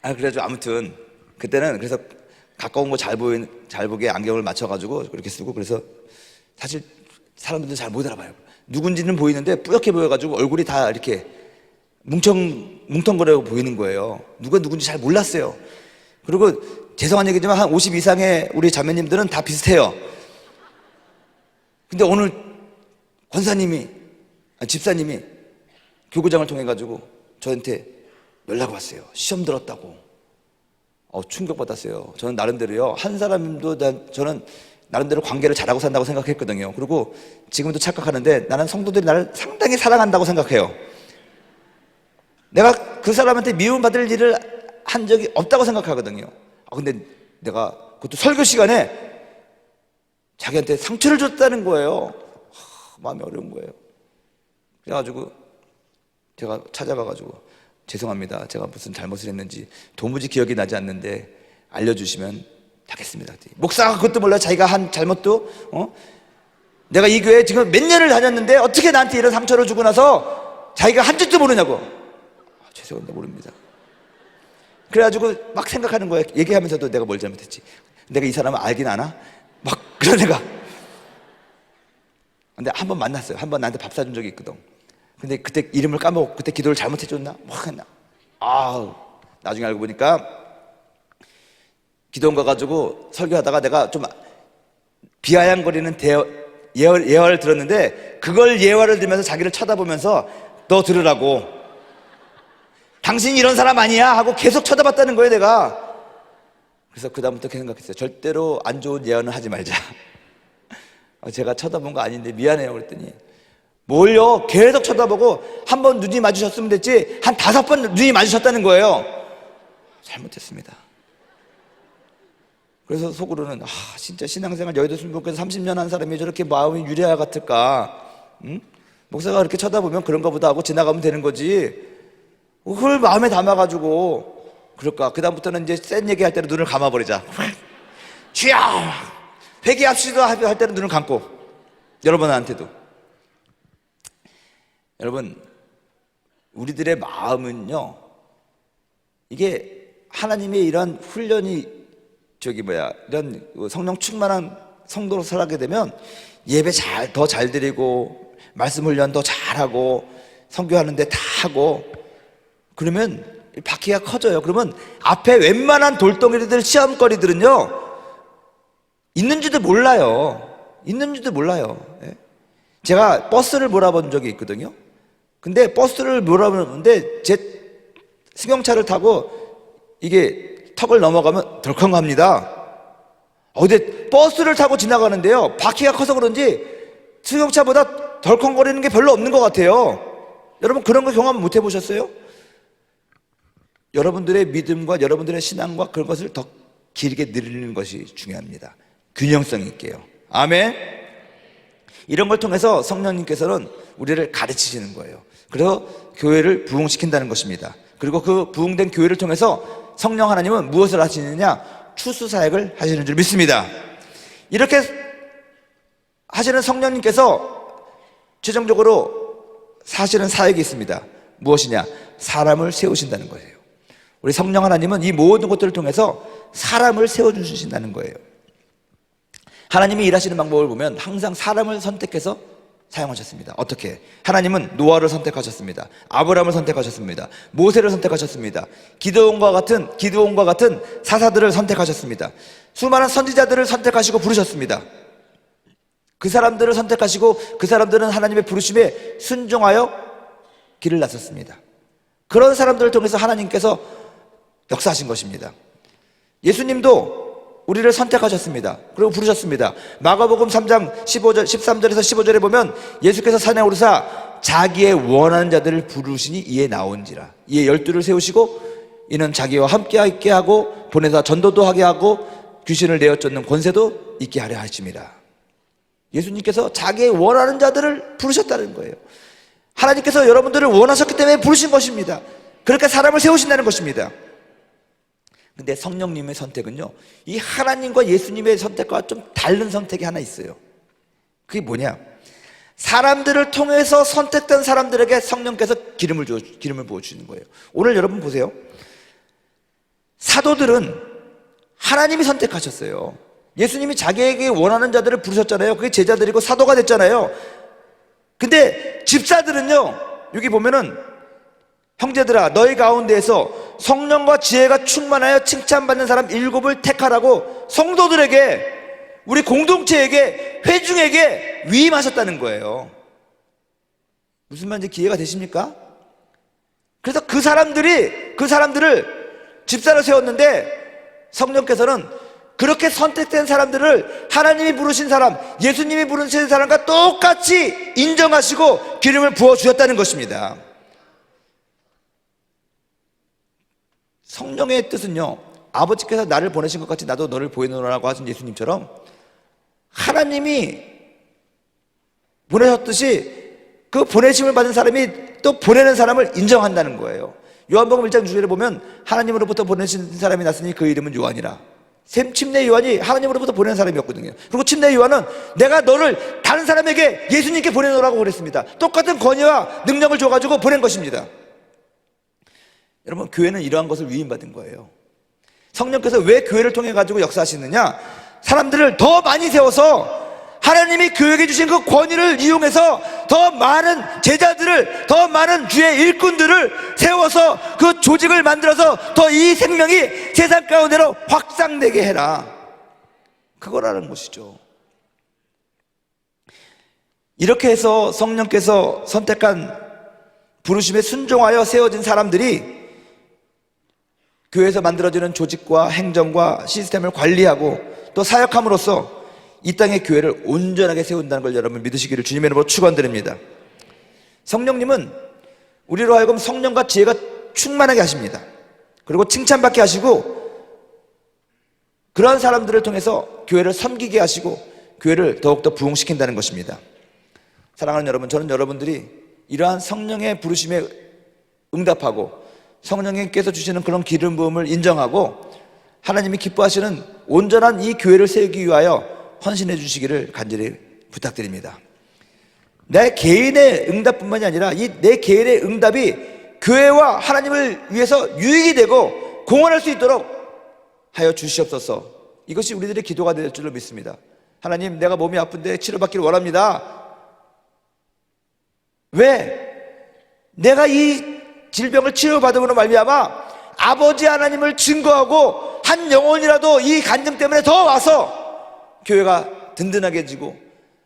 그래가지고 아무튼 그때는 그래서 가까운 거 잘 보게 안경을 맞춰가지고 그렇게 쓰고, 그래서 사실 사람들은 잘 못 알아봐요. 누군지는 보이는데 뿌옇게 보여가지고 얼굴이 다 이렇게 뭉텅거려 보이는 거예요. 누가 누군지 잘 몰랐어요. 그리고 죄송한 얘기지만 한 50 이상의 우리 자매님들은 다 비슷해요. 근데 오늘 집사님이 교구장을 통해 가지고 저한테 연락 왔어요. 시험 들었다고. 충격받았어요. 저는 나름대로요, 한 사람도 저는 나름대로 관계를 잘하고 산다고 생각했거든요. 그리고 지금도 착각하는데 나는 성도들이 나를 상당히 사랑한다고 생각해요. 내가 그 사람한테 미움받을 일을 한 적이 없다고 생각하거든요. 근데 내가 그것도 설교 시간에 자기한테 상처를 줬다는 거예요. 마음이 어려운 거예요. 그래가지고 제가 찾아가가지고 죄송합니다, 제가 무슨 잘못을 했는지 도무지 기억이 나지 않는데 알려주시면 하겠습니다. 목사가 그것도 몰라. 자기가 한 잘못도 내가 이 교회에 지금 몇 년을 다녔는데 어떻게 나한테 이런 상처를 주고 나서 자기가 한 줄도 모르냐고. 죄송합니다, 모릅니다. 그래가지고 막 생각하는 거예요. 얘기하면서도 내가 뭘 잘못했지, 내가 이 사람을 알긴 아나, 막 그런 생각. 근데 한 번 만났어요. 한 번 나한테 밥 사준 적이 있거든. 근데 그때 이름을 까먹고 그때 기도를 잘못해줬나 뭐 했나. 나중에 알고 보니까 기도원 가가지고 설교하다가 내가 좀 비아냥거리는 예화를 들었는데, 그걸 예화를 들으면서 자기를 쳐다보면서 너 들으라고, 당신이 이런 사람 아니야 하고 계속 쳐다봤다는 거예요, 내가. 그래서 그 다음부터 그렇게 생각했어요. 절대로 안 좋은 예언을 하지 말자. 제가 쳐다본 거 아닌데 미안해요 그랬더니, 뭘요? 계속 쳐다보고 한 번 눈이 마주쳤으면 됐지 한 5번 눈이 마주쳤다는 거예요. 잘못했습니다. 그래서 속으로는 진짜 신앙생활 여의도 순복음에서 30년 한 사람이 저렇게 마음이 유리알 같을까? 목사가 그렇게 쳐다보면 그런가 보다 하고 지나가면 되는 거지, 그걸 마음에 담아가지고 그럴까? 그 다음부터는 이제 센 얘기할 때는 눈을 감아버리자. 주여 회개합시다 할 때는 눈을 감고. 여러분한테도, 여러분, 우리들의 마음은요, 이게 하나님의 이런 훈련이 이런 성령 충만한 성도로 살아가게 되면 예배 더 잘 드리고 말씀 훈련 더 잘하고 선교하는데 다 하고 그러면 바퀴가 커져요. 그러면 앞에 웬만한 돌덩이들 시험거리들은요 있는지도 몰라요. 예? 제가 버스를 몰아본 적이 있거든요. 근데 버스를 몰아보는데 제 승용차를 타고 이게 턱을 넘어가면 덜컹합니다. 근데 버스를 타고 지나가는데요, 바퀴가 커서 그런지 승용차보다 덜컹거리는 게 별로 없는 것 같아요. 여러분 그런 거 경험 못 해보셨어요? 여러분들의 믿음과 여러분들의 신앙과 그런 것을 더 길게 늘리는 것이 중요합니다. 균형성 있게요. 아멘. 이런 걸 통해서 성령님께서는 우리를 가르치시는 거예요. 그래서 교회를 부흥시킨다는 것입니다. 그리고 그 부흥된 교회를 통해서 성령 하나님은 무엇을 하시느냐? 추수사역을 하시는 줄 믿습니다. 이렇게 하시는 성령님께서 최종적으로 사실은 사역이 있습니다. 무엇이냐? 사람을 세우신다는 거예요. 우리 성령 하나님은 이 모든 것들을 통해서 사람을 세워주신다는 거예요. 하나님이 일하시는 방법을 보면 항상 사람을 선택해서 사용하셨습니다. 어떻게? 하나님은 노아를 선택하셨습니다. 아브라함을 선택하셨습니다. 모세를 선택하셨습니다. 기드온과 같은 사사들을 선택하셨습니다. 수많은 선지자들을 선택하시고 부르셨습니다. 그 사람들을 선택하시고 그 사람들은 하나님의 부르심에 순종하여 길을 나섰습니다. 그런 사람들을 통해서 하나님께서 역사하신 것입니다. 예수님도 우리를 선택하셨습니다. 그리고 부르셨습니다. 마가복음 3장 13절에서 15절에 보면 예수께서 산에 오르사 자기의 원하는 자들을 부르시니 이에 나온지라. 이에 12를 세우시고 이는 자기와 함께 있게 하고 보내사 전도도 하게 하고 귀신을 내어 쫓는 권세도 있게 하려 하십니다. 예수님께서 자기의 원하는 자들을 부르셨다는 거예요. 하나님께서 여러분들을 원하셨기 때문에 부르신 것입니다. 그러니까 사람을 세우신다는 것입니다. 근데 성령님의 선택은요, 이 하나님과 예수님의 선택과 좀 다른 선택이 하나 있어요. 그게 뭐냐? 사람들을 통해서 선택된 사람들에게 성령께서 기름을 부어주시는 거예요. 오늘 여러분 보세요. 사도들은 하나님이 선택하셨어요. 예수님이 자기에게 원하는 자들을 부르셨잖아요. 그게 제자들이고 사도가 됐잖아요. 근데 집사들은요, 여기 보면은 형제들아 너희 가운데에서 성령과 지혜가 충만하여 칭찬받는 사람 7을 택하라고 성도들에게, 우리 공동체에게, 회중에게 위임하셨다는 거예요. 무슨 말인지 이해가 되십니까? 그래서 그 사람들을 집사로 세웠는데 성령께서는 그렇게 선택된 사람들을 하나님이 부르신 사람, 예수님이 부르신 사람과 똑같이 인정하시고 기름을 부어주셨다는 것입니다. 성령의 뜻은요, 아버지께서 나를 보내신 것 같이 나도 너를 보내노라고 하신 예수님처럼 하나님이 보내셨듯이 그 보내심을 받은 사람이 또 보내는 사람을 인정한다는 거예요. 요한복음 1장 6절에 보면 하나님으로부터 보내신 사람이 났으니 그 이름은 요한이라. 침례 요한이 하나님으로부터 보낸 사람이었거든요. 그리고 침례 요한은 내가 너를 다른 사람에게 예수님께 보내놓으라고 그랬습니다. 똑같은 권위와 능력을 줘가지고 보낸 것입니다. 여러분, 교회는 이러한 것을 위임받은 거예요. 성령께서 왜 교회를 통해 가지고 역사하시느냐? 사람들을 더 많이 세워서 하나님이 교회에게 주신 그 권위를 이용해서 더 많은 제자들을, 더 많은 주의 일꾼들을 세워서 그 조직을 만들어서 더 이 생명이 세상 가운데로 확산되게 해라. 그거라는 것이죠. 이렇게 해서 성령께서 선택한 부르심에 순종하여 세워진 사람들이 교회에서 만들어지는 조직과 행정과 시스템을 관리하고 또 사역함으로써 이 땅의 교회를 온전하게 세운다는 걸 여러분 믿으시기를 주님의 이름으로 축원드립니다. 성령님은 우리로 하여금 성령과 지혜가 충만하게 하십니다. 그리고 칭찬받게 하시고 그러한 사람들을 통해서 교회를 섬기게 하시고 교회를 더욱더 부흥시킨다는 것입니다. 사랑하는 여러분, 저는 여러분들이 이러한 성령의 부르심에 응답하고 성령님께서 주시는 그런 기름 부음을 인정하고 하나님이 기뻐하시는 온전한 이 교회를 세우기 위하여 헌신해 주시기를 간절히 부탁드립니다. 내 개인의 응답뿐만이 아니라 이 내 개인의 응답이 교회와 하나님을 위해서 유익이 되고 공헌할 수 있도록 하여 주시옵소서. 이것이 우리들의 기도가 될 줄로 믿습니다. 하나님, 내가 몸이 아픈데 치료받기를 원합니다. 왜? 내가 이 질병을 치료받음으로 말미암아 아버지 하나님을 증거하고 한 영혼이라도 이 간증 때문에 더 와서 교회가 든든하게 지고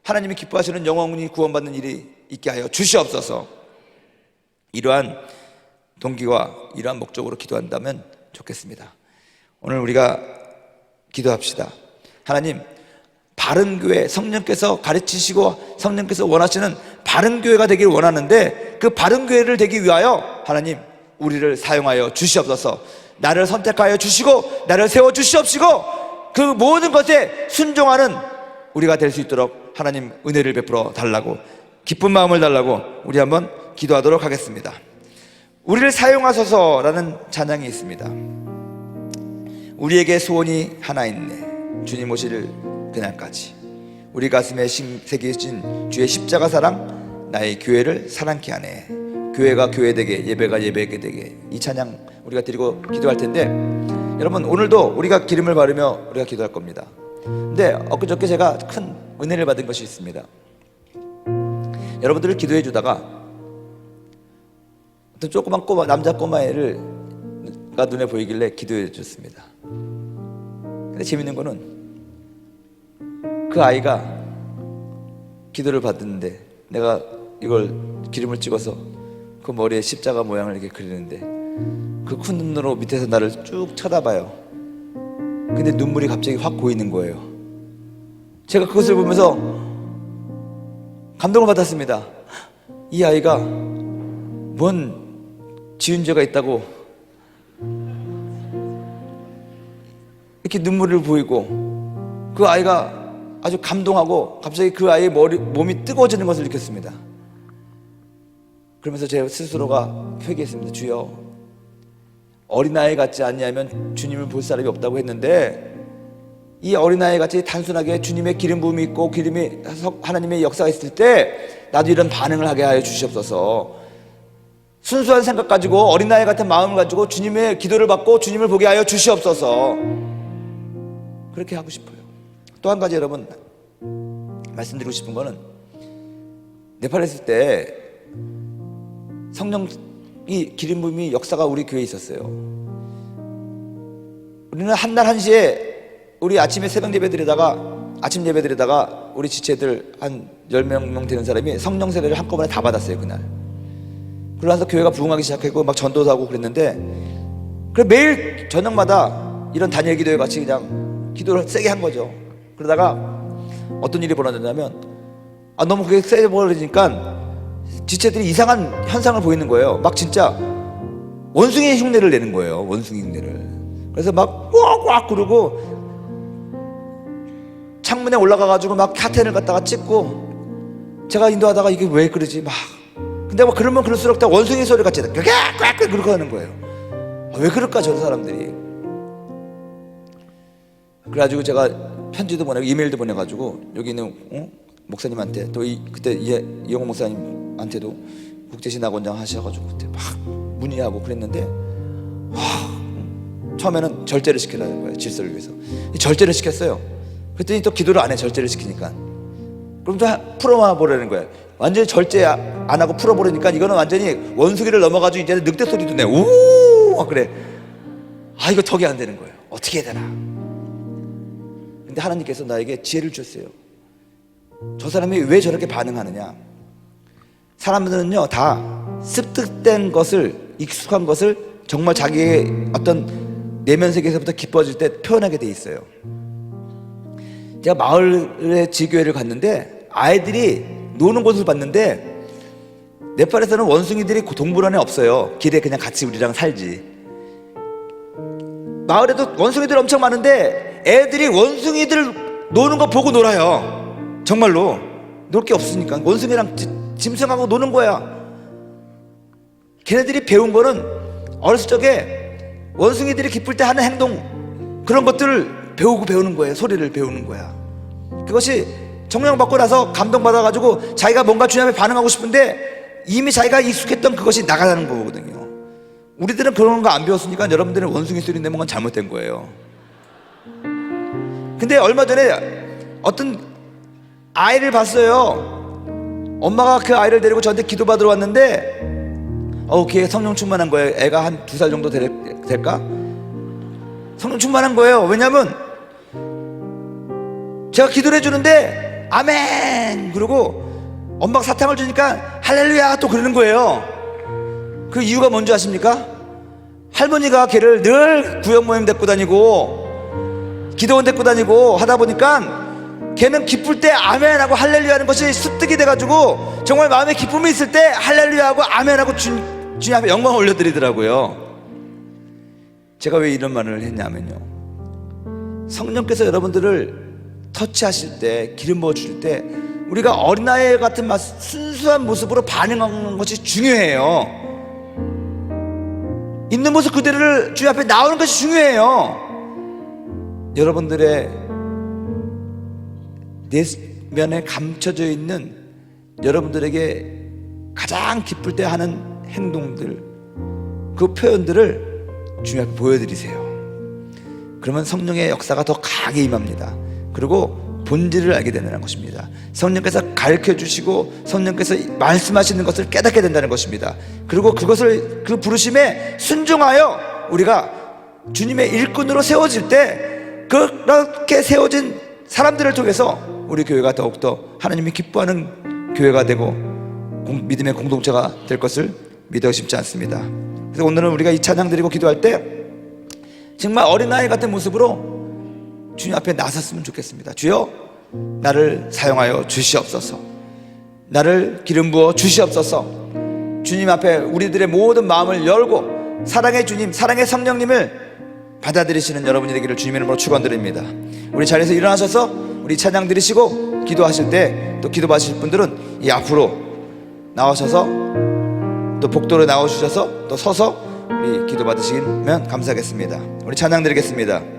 하나님이 기뻐하시는 영혼이 구원받는 일이 있게 하여 주시옵소서. 이러한 동기와 이러한 목적으로 기도한다면 좋겠습니다. 오늘 우리가 기도합시다. 하나님, 바른 교회, 성령께서 가르치시고 성령께서 원하시는 바른 교회가 되길 원하는데 그 바른 교회를 되기 위하여 하나님 우리를 사용하여 주시옵소서. 나를 선택하여 주시고 나를 세워 주시옵시고 그 모든 것에 순종하는 우리가 될 수 있도록 하나님 은혜를 베풀어 달라고, 기쁜 마음을 달라고 우리 한번 기도하도록 하겠습니다. 우리를 사용하소서라는 찬양이 있습니다. 우리에게 소원이 하나 있네, 주님 오실 그날까지. 우리 가슴에 새기신 주의 십자가 사랑, 나의 교회를 사랑케 하네. 교회가 교회되게, 예배가 예배게 되게. 이 찬양 우리가 드리고 기도할 텐데, 여러분 오늘도 우리가 기름을 바르며 우리가 기도할 겁니다. 근데 엊그저께 제가 큰 은혜를 받은 것이 있습니다. 여러분들을 기도해 주다가 어떤 조그만 남자 꼬마애가 눈에 보이길래 기도해 줬습니다. 근데 재밌는 거는 그 아이가 기도를 받았는데 내가 이걸 기름을 찍어서 그 머리에 십자가 모양을 이렇게 그리는데 그 큰 눈으로 밑에서 나를 쭉 쳐다봐요. 근데 눈물이 갑자기 확 고이는 거예요. 제가 그것을 보면서 감동을 받았습니다. 이 아이가 뭔 지은 죄가 있다고 이렇게 눈물을 보이고, 그 아이가 아주 감동하고 갑자기 그 아이의 몸이 뜨거워지는 것을 느꼈습니다. 그러면서 제 스스로가 회개했습니다. 주여, 어린아이 같지 않냐면 주님을 볼 사람이 없다고 했는데, 이 어린아이 같이 단순하게 주님의 기름 부음이 있고 하나님의 역사가 있을 때 나도 이런 반응을 하게 하여 주시옵소서. 순수한 생각 가지고 어린아이 같은 마음을 가지고 주님의 기도를 받고 주님을 보게 하여 주시옵소서. 그렇게 하고 싶어요. 또 한 가지 여러분 말씀드리고 싶은 거는, 네팔에 있을 때 성령이 기름 부음이 역사가 우리 교회에 있었어요. 우리는 한날 1시에 우리 아침에 새벽 아침 예배 드리다가 우리 지체들 한 10명 되는 사람이 성령 세례를 한꺼번에 다 받았어요. 그날. 그러면서 교회가 부흥하기 시작했고 막 전도도 하고 그랬는데, 그래 매일 저녁마다 이런 단일 기도회 같이 그냥 기도를 세게 한 거죠. 그러다가 어떤 일이 벌어졌냐면, 너무 그게 세게 벌어지니까 지체들이 이상한 현상을 보이는 거예요. 막 진짜 원숭이 흉내를 내는 거예요. 원숭이 흉내를. 그래서 막 꽉꽉 그러고 창문에 올라가가지고 막 카텐을 갖다가 찍고, 제가 인도하다가 이게 왜 그러지 막. 근데 막 그러면 그럴수록 다 원숭이 소리 같이 꽉꽉 그렇게 하는 거예요. 왜 그럴까 저런 사람들이. 그래가지고 제가 편지도 보내고 이메일도 보내가지고 여기 있는 목사님한테, 또 그때 이영호 목사님한테도 국제신학원장 하셔가지고 그때 막 문의하고 그랬는데, 처음에는 절제를 시키라는 거예요. 질서를 위해서. 절제를 시켰어요. 그랬더니 또 기도를 안 해. 절제를 시키니까. 그럼 또 풀어봐 보라는 거예요. 완전히 절제 안 하고 풀어버리니까 이거는 완전히 원숭이를 넘어가지고 이제는 늑대 소리도 내. 우 그래. 이거 턱이 안 되는 거예요. 어떻게 해야 되나. 근데 하나님께서 나에게 지혜를 주셨어요. 저 사람이 왜 저렇게 반응하느냐. 사람들은요 다 습득된 것을, 익숙한 것을 정말 자기의 어떤 내면 세계에서부터 기뻐질 때 표현하게 돼 있어요. 제가 마을에 지교회를 갔는데 아이들이 노는 곳을 봤는데, 네팔에서는 원숭이들이 동물원에 없어요. 길에 그냥 같이 우리랑 살지. 마을에도 원숭이들 엄청 많은데 애들이 원숭이들 노는 거 보고 놀아요. 정말로 놀 게 없으니까 원숭이랑 짐승하고 노는 거야. 걔네들이 배운 거는 어렸을 적에 원숭이들이 기쁠 때 하는 행동, 그런 것들을 배우는 거예요. 소리를 배우는 거야. 그것이 성령 받고 나서 감동받아가지고 자기가 뭔가 주님 앞에 반응하고 싶은데 이미 자기가 익숙했던 그것이 나가는 거거든요. 우리들은 그런 거 안 배웠으니까 여러분들은 원숭이 소리 내면 건 잘못된 거예요. 근데 얼마 전에 어떤 아이를 봤어요. 엄마가 그 아이를 데리고 저한테 기도받으러 왔는데, 걔 성령 충만한 거예요. 애가 한 2살 정도 될까? 성령 충만한 거예요. 왜냐면 제가 기도를 해주는데 아멘 그러고 엄마가 사탕을 주니까 할렐루야 또 그러는 거예요. 그 이유가 뭔지 아십니까? 할머니가 걔를 늘 구역 모임 데리고 다니고 기도원 데리고 다니고 하다 보니까 걔는 기쁠 때 아멘하고 할렐루야 하는 것이 습득이 돼가지고 정말 마음에 기쁨이 있을 때 할렐루야 하고 아멘하고 주님 앞에 영광 올려드리더라고요. 제가 왜 이런 말을 했냐면요, 성령께서 여러분들을 터치하실 때, 기름 부어주실 때 우리가 어린아이 같은 순수한 모습으로 반응하는 것이 중요해요. 있는 모습 그대로를 주님 앞에 나오는 것이 중요해요. 여러분들의 내면에 감춰져 있는, 여러분들에게 가장 기쁠 때 하는 행동들, 그 표현들을 주님 앞에 보여드리세요. 그러면 성령의 역사가 더 강하게 임합니다. 그리고 본질을 알게 된다는 것입니다. 성령께서 가르쳐 주시고 성령께서 말씀하시는 것을 깨닫게 된다는 것입니다. 그리고 그것을, 그 부르심에 순종하여 우리가 주님의 일꾼으로 세워질 때, 그렇게 세워진 사람들을 통해서 우리 교회가 더욱더 하나님이 기뻐하는 교회가 되고 믿음의 공동체가 될 것을 믿어 싶지 않습니다. 그래서 오늘은 우리가 이 찬양 드리고 기도할 때 정말 어린아이 같은 모습으로 주님 앞에 나섰으면 좋겠습니다. 주여, 나를 사용하여 주시옵소서. 나를 기름 부어 주시옵소서. 주님 앞에 우리들의 모든 마음을 열고 사랑의 주님, 사랑의 성령님을 받아들이시는 여러분이 되기를 주님의 이름으로 축원드립니다. 우리 자리에서 일어나셔서 우리 찬양 드리시고 기도하실 때 또 기도 받으실 분들은 이 앞으로 나오셔서 또 복도로 나오셔서 또 서서 우리 기도 받으시면 감사하겠습니다. 우리 찬양 드리겠습니다.